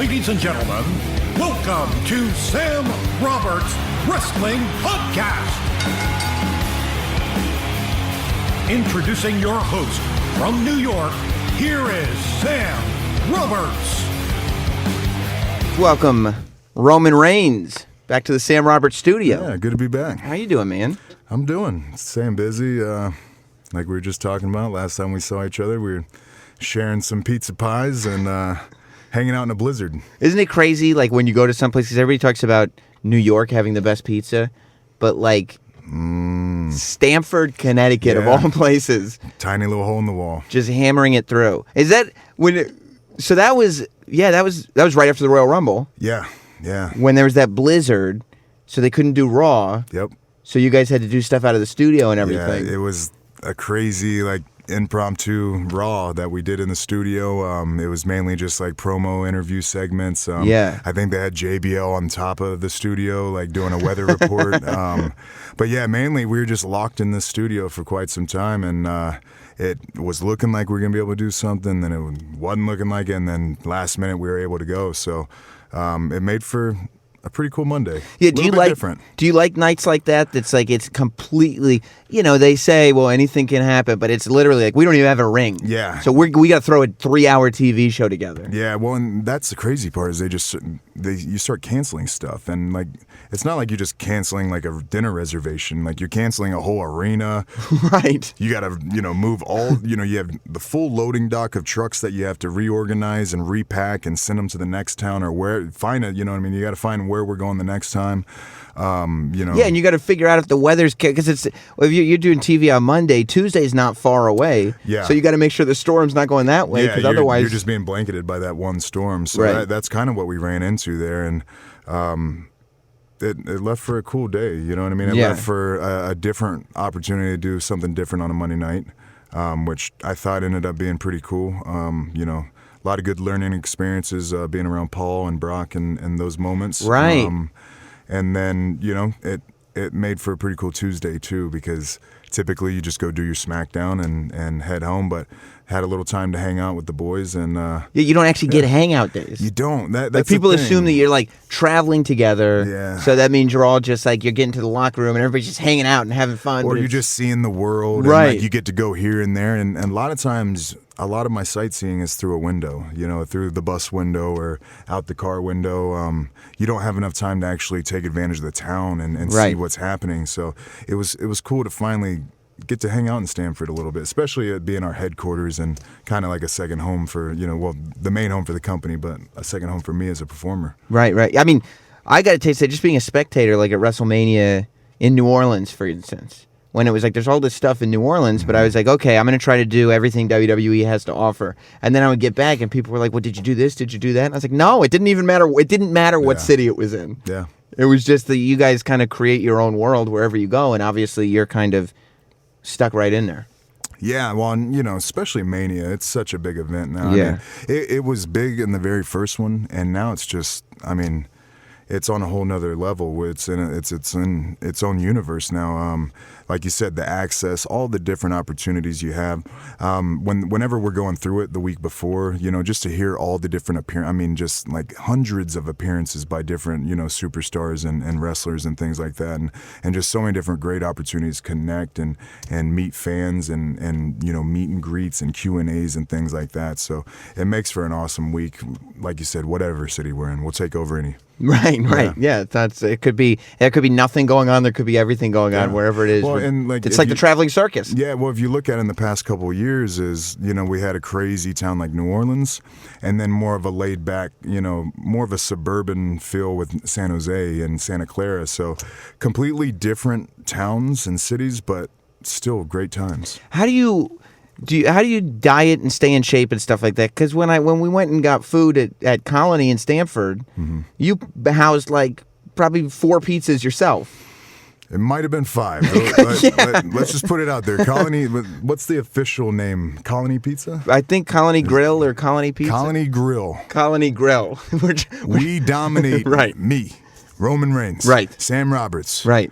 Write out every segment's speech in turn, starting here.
Ladies and gentlemen, welcome to Sam Roberts Wrestling Podcast. Introducing your host from New York, here is Sam Roberts. Welcome, Roman Reigns, back to the Sam Roberts studio. Yeah, good to be back. How you doing, man? I'm doing. Staying busy. Like we were just talking about last time we saw each other, we were sharing some pizza pies and hanging out in a blizzard. Isn't it crazy, like, when you go to some places, everybody talks about New York having the best pizza, but, like, Stamford, Connecticut, of all places. Tiny little hole in the wall. Just hammering it through. Is that when... So that was right after the Royal Rumble. Yeah. When there was that blizzard, so they couldn't do Raw. Yep. So you guys had to do stuff out of the studio and everything. Yeah, it was a crazy, like, impromptu Raw that we did in the studio. It was mainly just like promo interview segments. I think they had JBL on top of the studio, like doing a weather report. But yeah, mainly we were just locked in the studio for quite some time, and it was looking like we were gonna be able to do something, then it wasn't looking like it, and then last minute we were able to go. So it made for a pretty cool Monday. Yeah, do you like nights like that? That's like, it's completely, they say, well, anything can happen, but it's literally like we don't even have a ring. Yeah. So we got to throw a 3-hour TV show together. Yeah, well, and that's the crazy part is you start canceling stuff, and like it's not like you're just canceling like a dinner reservation. Like you're canceling a whole arena. Right. You got to move all. You have the full loading dock of trucks that you have to reorganize and repack and send them to the next town or find it. You know what I mean? You got to find where we're going the next time. Yeah, and you got to figure out if the weather's, because if you're doing TV on Monday, Tuesday's not far away. Yeah. So you got to make sure the storm's not going that way, because otherwise you're just being blanketed by that one storm. So that's kind of what we ran into there, and it left for a cool day. You know what I mean? It left for a different opportunity to do something different on a Monday night, which I thought ended up being pretty cool. A lot of good learning experiences being around Paul and Brock and those moments. Right. And then, it made for a pretty cool Tuesday, too, because typically you just go do your SmackDown and head home, but had a little time to hang out with the boys. And you don't actually get hangout days. You don't. That's like people the thing. assume that you're like traveling together. Yeah. So that means you're all just like, you're getting to the locker room and everybody's just hanging out and having fun. Or you're just seeing the world. Right. And like you get to go here and there. And a lot of times, a lot of my sightseeing is through a window, through the bus window or out the car window. You don't have enough time to actually take advantage of the town and see what's happening. So it was cool to finally get to hang out in Stamford a little bit, especially it being our headquarters and kind of like a second home for, the main home for the company, but a second home for me as a performer. Right. I mean, I got to taste that just being a spectator, like at WrestleMania in New Orleans, for instance, when it was like, there's all this stuff in New Orleans, but I was like, okay, I'm going to try to do everything WWE has to offer. And then I would get back and people were like, well, did you do this? Did you do that? And I was like, no, it didn't even matter. It didn't matter what city it was in. Yeah. It was just that you guys kind of create your own world wherever you go. And obviously you're kind of stuck right in there. Yeah, well, especially Mania, it's such a big event now. Yeah. I mean, it was big in the very first one, and now it's just, it's on a whole nother level. It's in its own universe now. Like you said, the access, all the different opportunities you have. Whenever we're going through it the week before, just to hear all the different appearances, just like hundreds of appearances by different, superstars and wrestlers and things like that. And just so many different great opportunities to connect and meet fans and meet and greets and Q&As and things like that. So it makes for an awesome week. Like you said, whatever city we're in, we'll take over any. Right. Yeah, it could be nothing going on. There could be everything going on wherever it is. Well, and it's like the traveling circus. Yeah. Well, if you look at it in the past couple of years, we had a crazy town like New Orleans, and then more of a laid back, more of a suburban feel with San Jose and Santa Clara. So completely different towns and cities, but still great times. How do you diet and stay in shape and stuff like that? Because when we went and got food at Colony in Stamford, you housed like probably 4 pizzas yourself. It might have been 5. Let's just put it out there. Colony, what's the official name? Colony Pizza? I think Colony Grill or Colony Pizza. Colony Grill. Colony Grill. We dominate. Right. Me, Roman Reigns. Right. Sam Roberts. Right.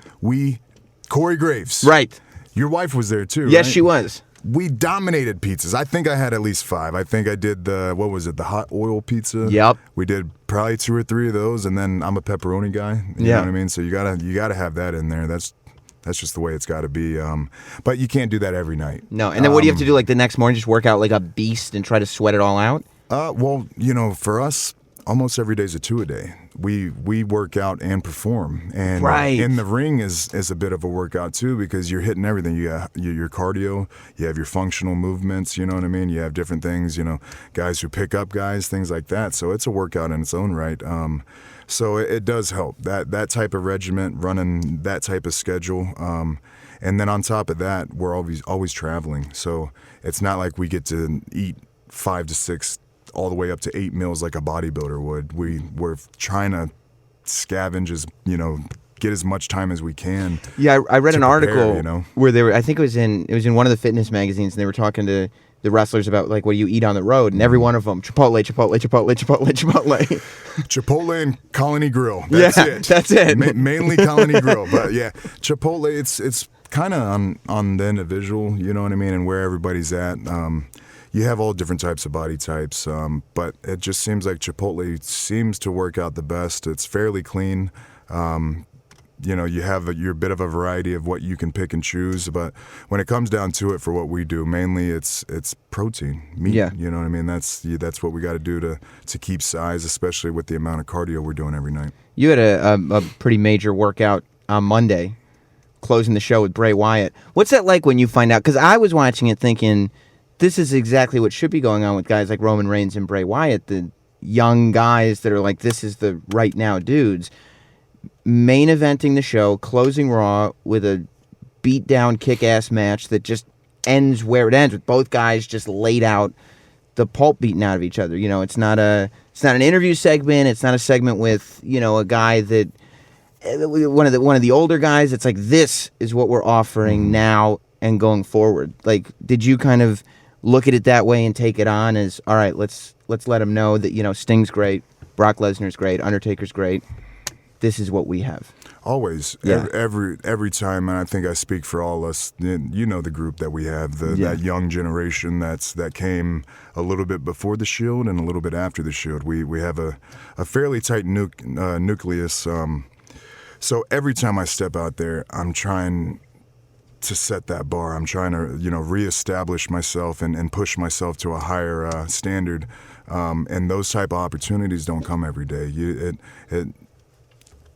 Corey Graves. Right. Your wife was there too, Yes, right? she was. we dominated pizzas. I think I had at least 5. I think I did the hot oil pizza. Yep. We did probably 2 or 3 of those, and then I'm a pepperoni guy. You know what I mean? So you gotta have that in there. That's just the way it's got to be. But you can't do that every night. No. And then what do you have to do like the next morning? Just work out like a beast and try to sweat it all out? Well, for us, almost every day is a 2-a-day. We work out and perform, and in the ring is a bit of a workout too, because you're hitting everything. You have your cardio, you have your functional movements. You know what I mean? You have different things. Guys who pick up guys, things like that. So it's a workout in its own right. So it does help that type of regiment, running that type of schedule. And then on top of that, we're always traveling. So it's not like we get to eat 5 to 6 all the way up to 8 meals like a bodybuilder would. We're trying to scavenge get as much time as we can. Yeah, I read an article where I think it was in one of the fitness magazines, and they were talking to the wrestlers about like what do you eat on the road, and every one of them Chipotle. Chipotle and Colony Grill. That's it. Mainly Colony Grill, but yeah, Chipotle. It's kind of on the individual, you know what I mean, and where everybody's at. You have all different types of body types, but it just seems like Chipotle seems to work out the best. It's fairly clean. You have your bit of a variety of what you can pick and choose, but when it comes down to it, for what we do, mainly it's protein, meat. Yeah. You know what I mean? That's what we got to do to keep size, especially with the amount of cardio we're doing every night. You had a pretty major workout on Monday, closing the show with Bray Wyatt. What's that like when you find out? Because I was watching it thinking, this is exactly what should be going on with guys like Roman Reigns and Bray Wyatt, the young guys that are like, this is the right now dudes. Main eventing the show, closing Raw with a beat-down, kick-ass match that just ends where it ends, with both guys just laid out, the pulp beaten out of each other. It's not an interview segment. It's not a segment with a guy that one of the older guys. It's like, this is what we're offering now and going forward. Like, did you kind of look at it that way and take it on as, all right, let's let them know that Sting's great, Brock Lesnar's great, Undertaker's great. This is what we have. Always. Yeah. Every time, and I think I speak for all of us, the group that we have, that young generation that came a little bit before the Shield and a little bit after the Shield. We have a fairly tight nucleus. So every time I step out there, I'm trying to set that bar. I'm trying to, reestablish myself and push myself to a higher standard. And those type of opportunities don't come every day.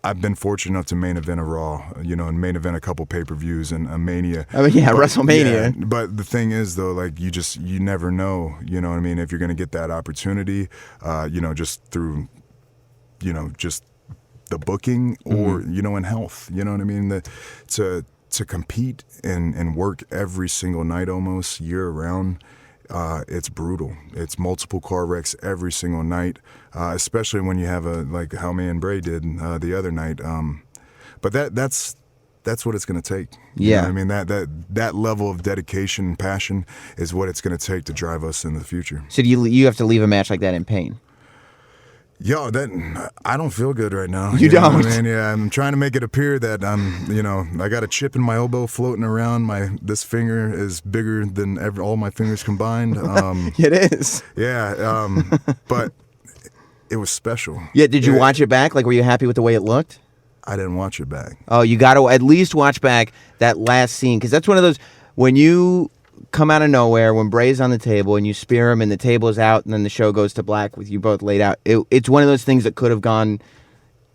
I've been fortunate enough to main event a Raw, and main event a couple pay-per-views and a Mania. WrestleMania. Yeah, but the thing is, though, like, you never know, you know what I mean, if you're going to get that opportunity, just through, just the booking or, in health, you know what I mean? To compete and work every single night almost year-round, it's brutal. It's multiple car wrecks every single night, especially when you have like how me and Bray did the other night. But that's what it's going to take. You know what I mean, that level of dedication and passion is what it's going to take to drive us in the future. So you have to leave a match like that in pain? Yo, I don't feel good right now. You don't? What I mean? Yeah, I'm trying to make it appear that I got a chip in my elbow floating around. This finger is bigger than all my fingers combined. It is. Yeah, but it was special. Yeah, did you watch it back? Like, were you happy with the way it looked? I didn't watch it back. Oh, you got to at least watch back that last scene, because that's one of those, when you come out of nowhere, when Bray's on the table and you spear him and the table is out and then the show goes to black with you both laid out. It's one of those things that could have gone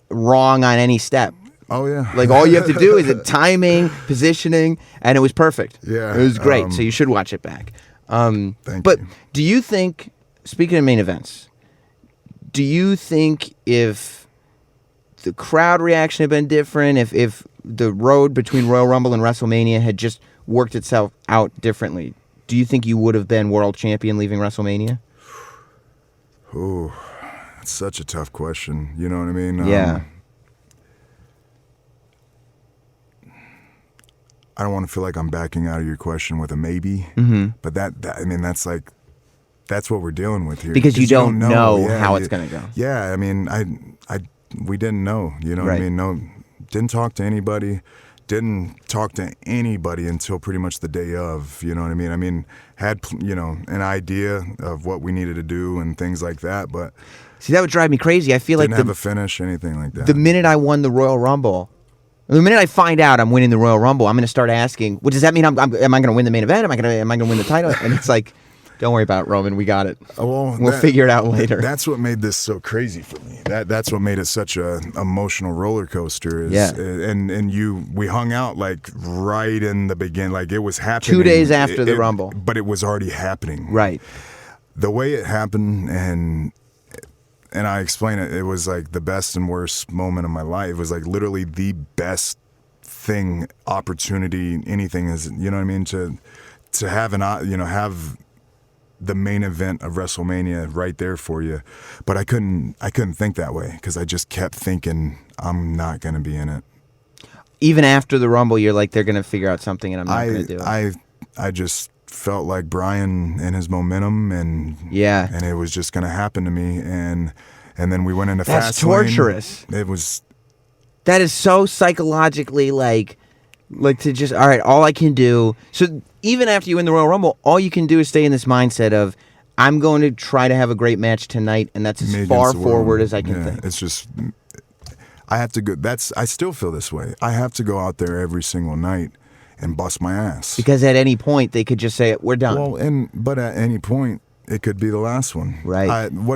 wrong on any step. Oh, yeah. Like, all you have to do is the timing, positioning, and it was perfect. Yeah. It was great, so you should watch it back. Thank but you. Do you think, speaking of main events, do you think if the crowd reaction had been different, if the road between Royal Rumble and WrestleMania had just worked itself out differently, do you think you would have been world champion leaving WrestleMania? Oh, that's such a tough question. You know what I mean? Yeah. I don't want to feel like I'm backing out of your question with a maybe, but that's what we're dealing with here. Because you don't know how it's going to go. Yeah, I mean, we didn't know. You know what I mean? No, didn't talk to anybody. didn't talk to anybody until pretty much the day of, you know what I mean? I mean, had, you know, an idea of what we needed to do and things like that, but See, that would drive me crazy. I feel like didn't have a finish, anything like that. the minute I won the Royal Rumble, the minute I find out I'm winning the Royal Rumble, I'm going to start asking, well, does that mean am I going to win the main event? Am I going to win the title? And it's like, don't worry about it, Roman. We got it. We'll figure it out later. That's what made this so crazy for me. That's what made it such a emotional roller coaster. And we hung out like right in the beginning, like it was happening 2 days after the Rumble, but it was already happening. Right. The way it happened, and I explain it. It was like the best and worst moment of my life. It was like literally the best thing, opportunity, anything is. You know what I mean? To have have the main event of WrestleMania right there for you. But I couldn't think that way because I just kept thinking I'm not going to be in it. Even after the Rumble, you're like, they're going to figure out something and I'm not going to do it. I just felt like Brian and his momentum and it was just going to happen to me. And then we went into Fastlane. That's torturous. That is so psychologically like to just, all right, all I can do. So even after you win the Royal Rumble, all you can do is stay in this mindset of, I'm going to try to have a great match tonight, and that's as far forward as I can think. It's just, I have to go. I still feel this way. I have to go out there every single night and bust my ass. Because at any point, they could just say, we're done. Well, but at any point, it could be the last one. Right. And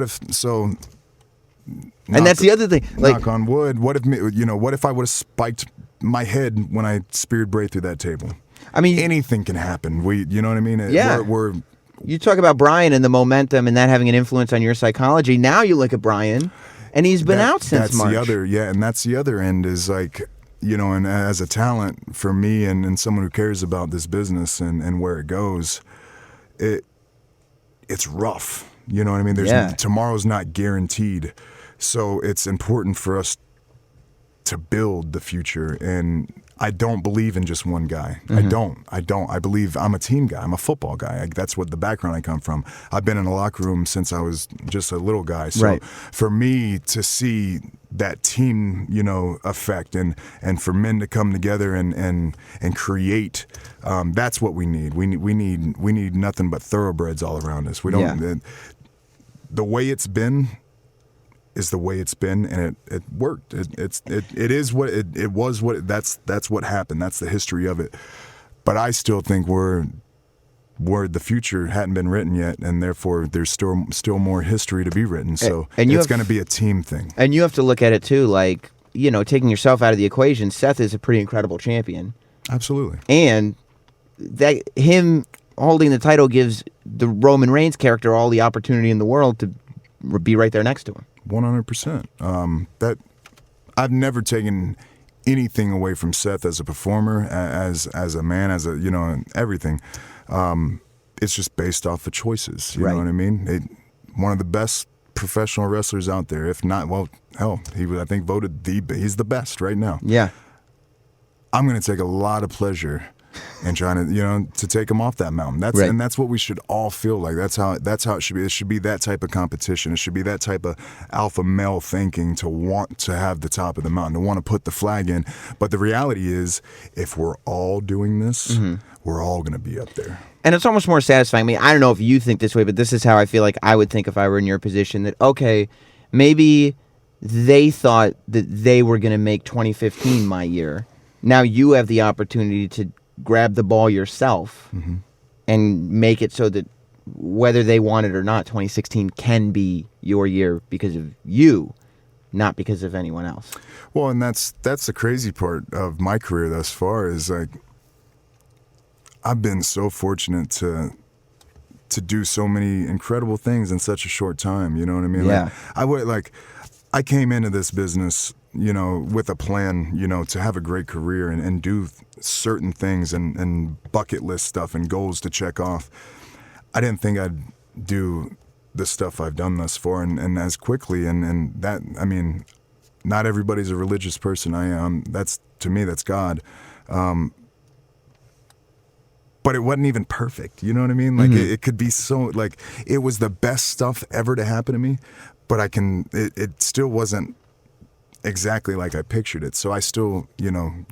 that's the other thing. Like, knock on wood. What if I would have spiked my head when I speared Bray through that table? I mean, anything can happen. You know what I mean? You talk about Brian and the momentum and that having an influence on your psychology. Now you look at Brian, and he's been out since March. And that's the other end is like, you know, and as a talent for me and someone who cares about this business and where it goes, it's rough. You know what I mean? Tomorrow's not guaranteed. So it's important for us to build the future. And I don't believe in just one guy. Mm-hmm. I don't. I believe I'm a team guy. I'm a football guy. That's what the background I come from. I've been in a locker room since I was just a little guy. So for me to see that team, you know, effect and for men to come together and create, that's what we need. We need nothing but thoroughbreds all around us. We don't. The way it's been is the way it's been, and it worked. It is what it was. That's what happened. That's the history of it. But I still think we're the future hadn't been written yet, and therefore there's still more history to be written. So it's going to be a team thing. And you have to look at it too, like, you know, taking yourself out of the equation. Seth is a pretty incredible champion. Absolutely. And that him holding the title gives the Roman Reigns character all the opportunity in the world to be right there next to him. 100%. That I've never taken anything away from Seth as a performer, as a man, as a, you know, everything. It's just based off of choices. You know what I mean? One of the best professional wrestlers out there. If not, well, hell, he was, I think, voted he's the best right now. Yeah. I'm going to take a lot of pleasure in trying to, you know, to take him off that mountain. And that's what we should all feel like. That's how it should be. It should be that type of competition. It should be that type of alpha male thinking to want to have the top of the mountain, to want to put the flag in. But the reality is, if we're all doing this, we're all going to be up there. And it's almost more satisfying. I mean, I don't know if you think this way, but this is how I feel like I would think if I were in your position, that, okay, maybe they thought that they were going to make 2015 my year. Now you have the opportunity to grab the ball yourself and make it so that whether they want it or not, 2016 can be your year because of you, not because of anyone else. Well, and that's the crazy part of my career thus far is, like, I've been so fortunate to do so many incredible things in such a short time. You know what I mean? Yeah. I came into this business, you know, with a plan, you know, to have a great career and do certain things and bucket list stuff and goals to check off. I didn't think I'd do the stuff I've done thus far and as quickly. And that, I mean, not everybody's a religious person. I am. To me, that's God. But it wasn't even perfect. You know what I mean? Like, it could be so, like, it was the best stuff ever to happen to me, but it still wasn't exactly like I pictured it. So I still,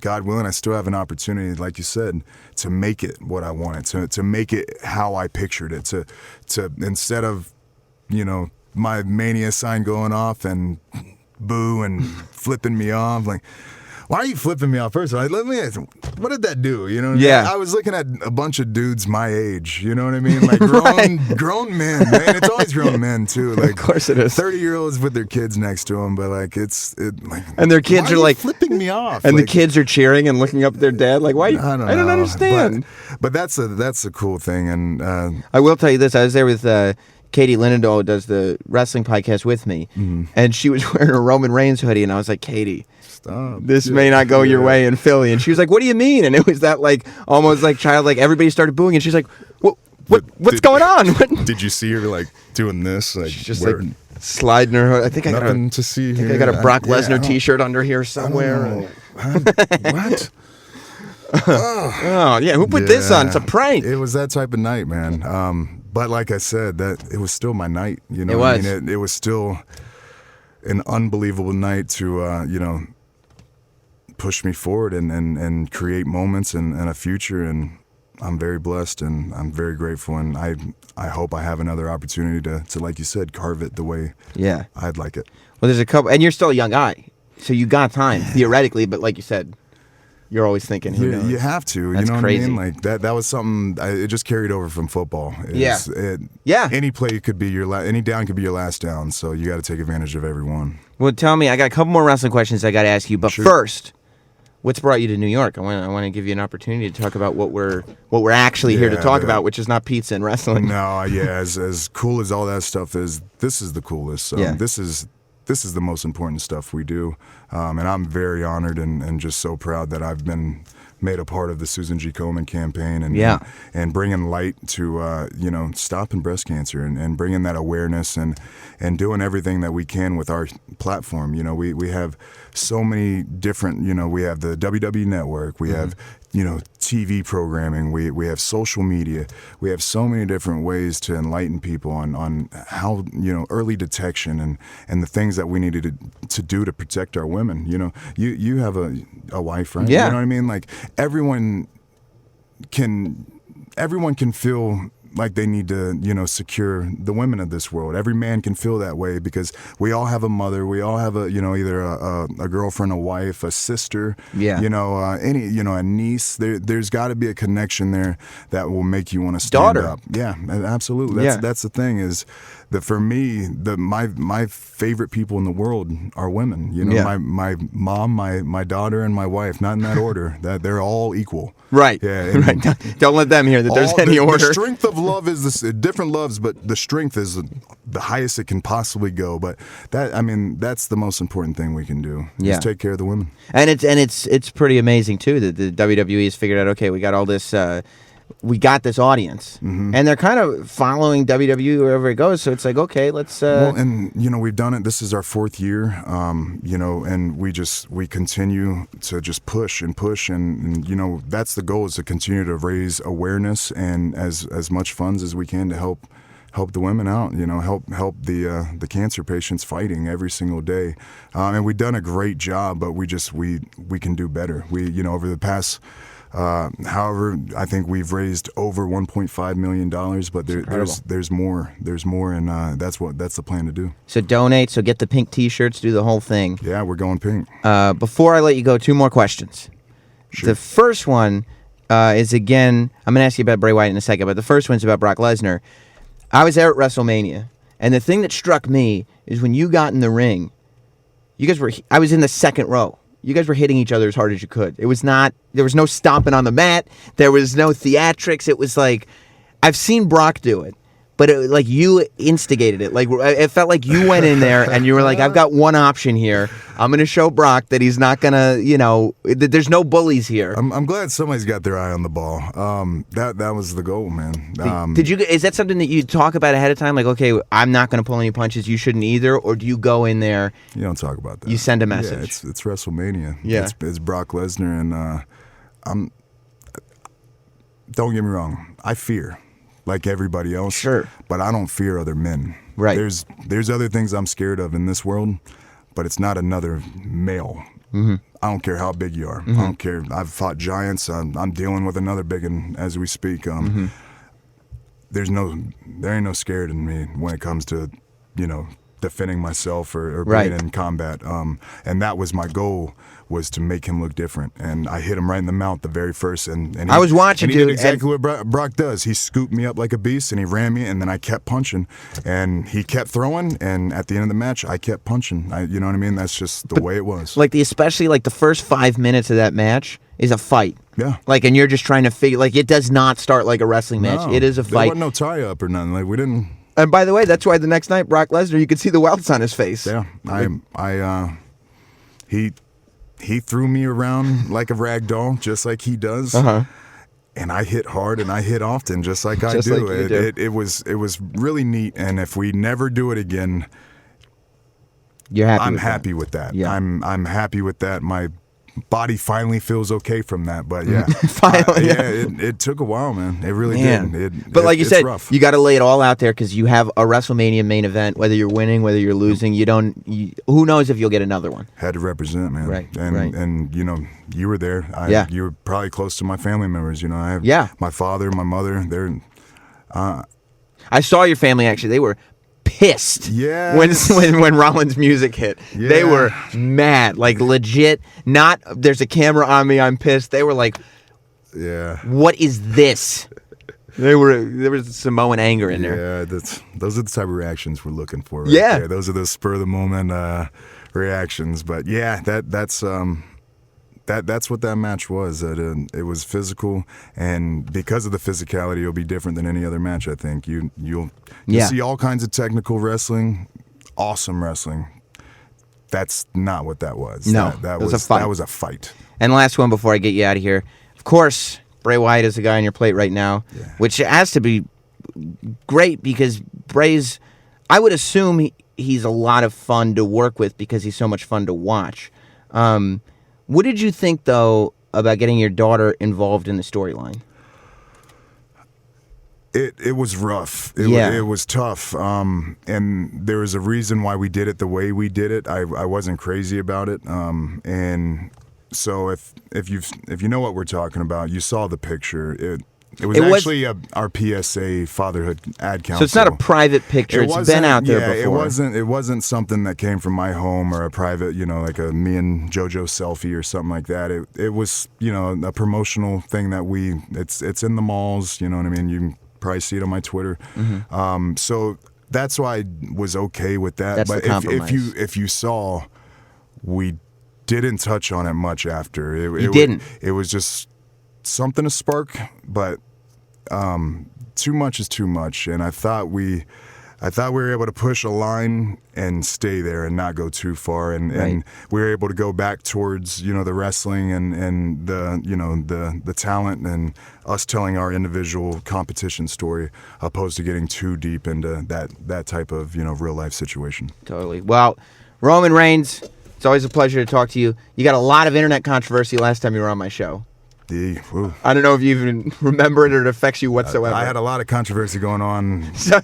God willing, I still have an opportunity, like you said, to make it what I wanted, to make it how I pictured it, to instead of, my Mania sign going off and boo and flipping me off, like, why are you flipping me off? First of all, let me ask, what did that do? You know what I mean? I was looking at a bunch of dudes my age, you know what I mean? Like grown men, man. It's always grown men too. Like, of course it is. 30-year-olds with their kids next to them, but like and their kids why are like flipping me off. And like, the kids are cheering and looking up at their dad like, why? I don't understand. But that's a cool thing. And I will tell you this. I was there with Katie Linendahl, who does the wrestling podcast with me, and she was wearing a Roman Reigns hoodie, and I was like, Katie, stop. This may not go your way in Philly. And she was like, what do you mean? And it was that like almost like child, like everybody started booing, and she's like, what's going on? Did you see her like doing this? Like she's just like sliding her hood. I think I got I got a Brock Lesnar T-shirt under here somewhere. What? Oh yeah, who put this on? It's a prank. It was that type of night, man. But like I said, that it was still my night. You know, it was. I mean, it was still an unbelievable night to push me forward and create moments and a future. And I'm very blessed and I'm very grateful. And I hope I have another opportunity to like you said, carve it the way I'd like it. Well, there's a couple, and you're still a young guy, so you got time theoretically. But like you said, you're always thinking, who knows? You have to. That's you know crazy. what I mean? Like that was something. It just carried over from football. Any play could be any down could be your last down. So you got to take advantage of every one. Well, tell me, I got a couple more wrestling questions I got to ask you. But first, what's brought you to New York? I want to give you an opportunity to talk about what we're actually here to talk about, which is not pizza and wrestling. No, as cool as all that stuff is, this is the coolest. This is the most important stuff we do, and I'm very honored and just so proud that I've been made a part of the Susan G. Komen campaign and bringing light to stopping breast cancer and bringing that awareness and doing everything that we can with our platform. You know, we have so many different. You know, we have the WWE Network. We have TV programming. We have social media. We have so many different ways to enlighten people on how early detection and the things that we needed to do to protect our women. You know, you have a wife, right? Yeah. You know what I mean? Like everyone can feel like they need to, secure the women of this world. Every man can feel that way because we all have a mother. We all have either a girlfriend, a wife, a sister, a niece. There's got to be a connection there that will make you want to stand Daughter. up. Yeah, absolutely. That's the thing is that for me, my favorite people in the world are women. You know, my mom, my daughter, and my wife. Not in that order. That they're all equal. Right. Yeah. Right. Don't let them hear that there's any order. The strength of love is different loves, but the strength is the highest it can possibly go. But that's the most important thing we can do. Just take care of the women. And it's pretty amazing too that the WWE has figured out. Okay, we got all this. We got this audience, and they're kind of following WWE wherever it goes. So it's like, okay, let's. Well, and we've done it. This is our 4th year, and we continue to just push, and that's the goal, is to continue to raise awareness and as much funds as we can to help the women out. Help the cancer patients fighting every single day, and we've done a great job. But we can do better. We over the past. However, I think we've raised over $1.5 million, but there's more, and that's the plan to do. So donate, so get the pink T-shirts, do the whole thing. Yeah, we're going pink. Before I let you go, 2 more questions. Sure. The first one is, again, I'm going to ask you about Bray Wyatt in a second, but the first one's about Brock Lesnar. I was there at WrestleMania, and the thing that struck me is when you got in the ring, I was in the second row. You guys were hitting each other as hard as you could. There was no stomping on the mat. There was no theatrics. It was like, I've seen Brock do it, but like you instigated it. Like it felt like you went in there and you were like, I've got one option here. I'm going to show Brock that he's not going to, there's no bullies here. I'm glad somebody's got their eye on the ball. That was the goal, man. Is that something that you talk about ahead of time? Like, okay, I'm not going to pull any punches. You shouldn't either. Or do you go in there? You don't talk about that. You send a message. Yeah, it's WrestleMania. Yeah. It's Brock Lesnar, and don't get me wrong. I fear, like everybody else. Sure. But I don't fear other men. Right. There's other things I'm scared of in this world, but it's not another male. Mm-hmm. I don't care how big you are. I don't care. I've fought giants. I'm dealing with another big one as we speak. There ain't no scared in me when it comes to, defending myself or being in combat. And that was my goal, was to make him look different. And I hit him right in the mouth the very first. And I was watching, and he dude. did exactly what Brock does. He scooped me up like a beast, and he ran me, and then I kept punching. And he kept throwing, and at the end of the match, I kept punching. You know what I mean? That's just the way it was. Especially the first 5 minutes of that match is a fight. Yeah. And you're just trying to figure, it does not start like a wrestling match. No, It is a there fight. wasn't no tie-up or nothing. We didn't... And by the way, that's why the next night, Brock Lesnar, you could see the welts on his face. Yeah, he threw me around like a rag doll, just like he does. And I hit hard and I hit often, just like I do. Like you do. It was really neat. And if we never do it again, you're happy. I'm happy with that. Yeah. I'm happy with that. My body finally feels okay from that, but yeah, finally, it took a while, man. It really did. But like you said, rough. you got to lay it all out there because you have a WrestleMania main event. Whether you're winning, whether you're losing, who knows if you'll get another one. Had to represent, man. Right, and you were there. You were probably close to my family members. I have my father, my mother. They're. I saw your family actually. They were pissed when Rollins' music hit. Yeah. They were mad, legit. Not there's a camera on me, I'm pissed. They were like, what is this? There was Samoan anger in there. Yeah, those are the type of reactions we're looking for. Right Yeah, there. Those are the spur of the moment reactions. But yeah, that's what that match was. It was physical, and because of the physicality, it'll be different than any other match. I think you'll see all kinds of technical wrestling, awesome wrestling. That's not what that was. No, that was a fight. That was a fight. And last one before I get you out of here. Of course, Bray Wyatt is the guy on your plate right now, which has to be great because Bray's. I would assume he's a lot of fun to work with because he's so much fun to watch. What did you think, though, about getting your daughter involved in the storyline? It was rough. It was tough. And there was a reason why we did it the way we did it. I wasn't crazy about it. And so if you know what we're talking about, you saw the picture. It was actually our PSA fatherhood ad council. So it's not a private picture. It's been out there before. It wasn't something that came from my home or a private, like a me and JoJo selfie or something like that. It was, a promotional thing that it's in the malls. You know what I mean? You can probably see it on my Twitter. So that's why I was okay with that. That's but the compromise. if you saw, we didn't touch on it much after. You didn't. It was just something to spark, but too much is too much, and I thought we were able to push a line and stay there and not go too far, and we were able to go back towards the wrestling and the talent and us telling our individual competition story, opposed to getting too deep into that type of real life situation. Totally. Well, Roman Reigns, it's always a pleasure to talk to you. You got a lot of internet controversy last time you were on my show. I don't know if you even remember it or it affects you whatsoever. I had a lot of controversy going on. So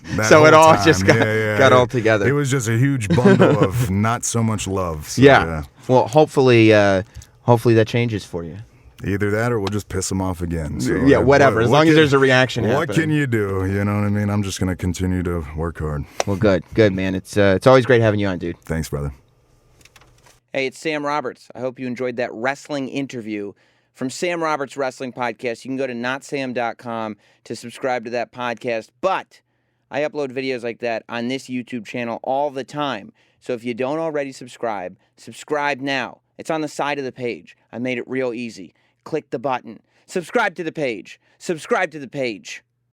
it all time. just got all together. It was just a huge bundle of not so much love. So, Well, hopefully that changes for you. Either that or we'll just piss them off again. So, whatever. As long as there's a reaction happening. What can you do? You know what I mean? I'm just going to continue to work hard. Well, good, man. It's always great having you on, dude. Thanks, brother. Hey, it's Sam Roberts. I hope you enjoyed that wrestling interview from Sam Roberts Wrestling Podcast. You can go to notsam.com to subscribe to that podcast. But I upload videos like that on this YouTube channel all the time. So if you don't already subscribe now. It's on the side of the page. I made it real easy. Click the button. Subscribe to the page. Subscribe to the page.